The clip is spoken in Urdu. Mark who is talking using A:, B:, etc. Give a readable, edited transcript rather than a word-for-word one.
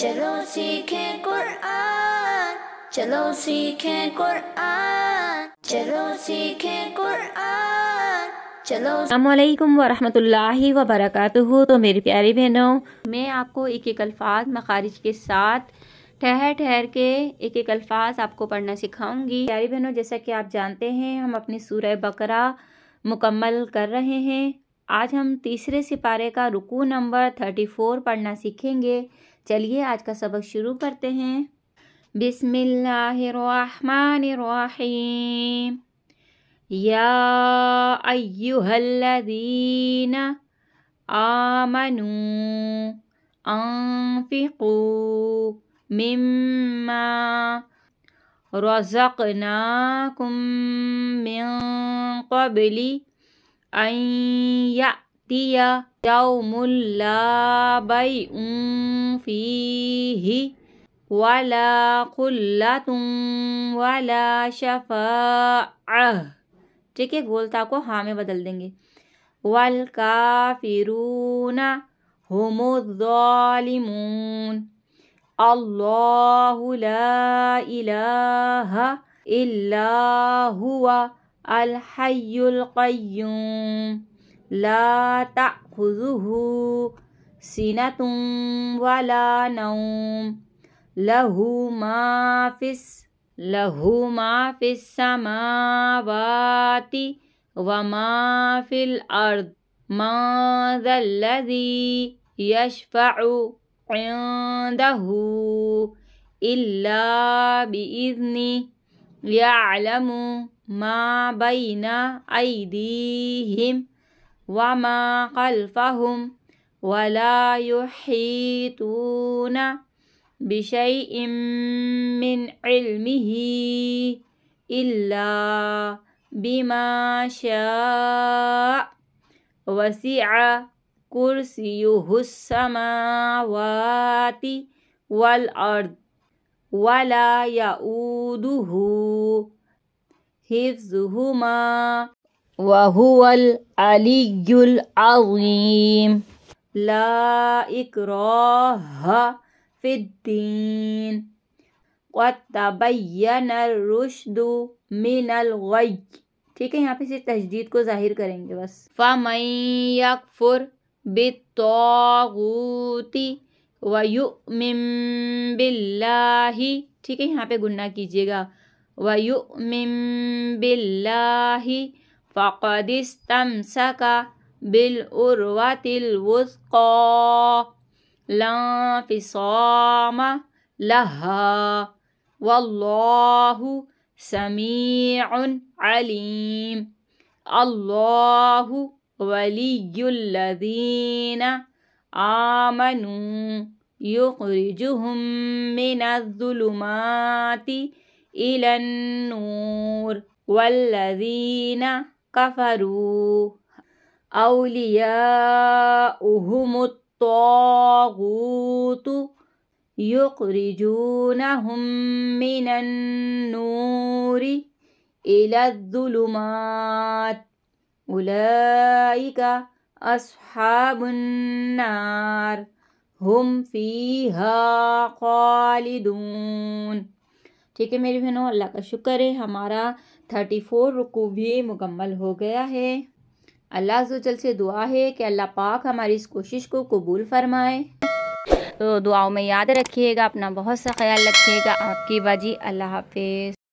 A: چلو سیکھیں قرآن، چلو سیکھیں قرآن، چلو سیکھیں قرآن، چلو۔
B: السلام علیکم ورحمۃ اللہ وبرکاتہ۔ تو میری پیاری بہنوں، میں آپ کو ایک ایک الفاظ مخارج کے ساتھ ٹھہر کے ایک ایک الفاظ آپ کو پڑھنا سکھاؤں گی۔ پیاری بہنوں، جیسا کہ آپ جانتے ہیں ہم اپنی سورہ بقرہ مکمل کر رہے ہیں۔ آج ہم تیسرے سپارے کا رکوع نمبر 34 پڑھنا سیکھیں گے۔ چلیے آج کا سبق شروع کرتے ہیں۔ بسم اللہ الرحمن الرحیم۔ یا ایہا الذین آمنوا انفقوا مما رزقناکم من قبل ان یأتی یوم لا بیع فیہ ولا خلۃ ولا شفاعہ۔ ٹھیک ہے، گولتا کو ہاں میں بدل دیں گے۔ والکافرون هم الظالمون۔ اللہ لا الہ الا هو الحی القیوم لا تأخذہ سنۃ ولا نوم لہ ما فی السماوات وما فی الارض من ذا الذی یشفع عندہ الا بإذنہ یعلم ما بین ایدیہم وما خلفہم ولا یحیطون بشیء من علمہ الا بما شاء وسع کرسیہ السماوات والارض ولا یؤودہ حفظہما وہو العلی العظیم۔ لا اکراہ فی الدین قد تبین الرشد من الغی۔ ٹھیک ہے، یہاں پہ سے تشدید کو ظاہر کریں گے بس۔ فَمَن یکفر بالطاغوت وَیُؤْمِن بِاللَّهِ۔ ٹھیک ہے، یہاں پہ گنہ کیجیے گا۔ وَیُؤْمِن بِاللَّهِ فَقَدِ اسْتَمْسَكَ بِالْعُرْوَةِ الْوُثْقَىٰ لَا انفصام لَهَا وَاللَّهُ سَمِيعٌ عَلِيمٌ۔ اللہ ولی الذین آمنوا یخرجہم من الظلمات الی النور والذین کفروا اولیاؤہم الطاغوت یخرجونہم من النور الی الظلمات اولئک اصحاب النار ہم فیہا خالدون۔ ٹھیک ہے میری بہنوں، اللہ کا شکر ہے ہمارا 34 رکوع بھی مکمل ہو گیا ہے۔ اللہ عز و جل سے دعا ہے کہ اللہ پاک ہماری اس کوشش کو قبول فرمائے۔ تو دعاؤں میں یاد رکھیے گا، اپنا بہت سا خیال رکھیے گا۔ آپ کی باجی، اللہ حافظ۔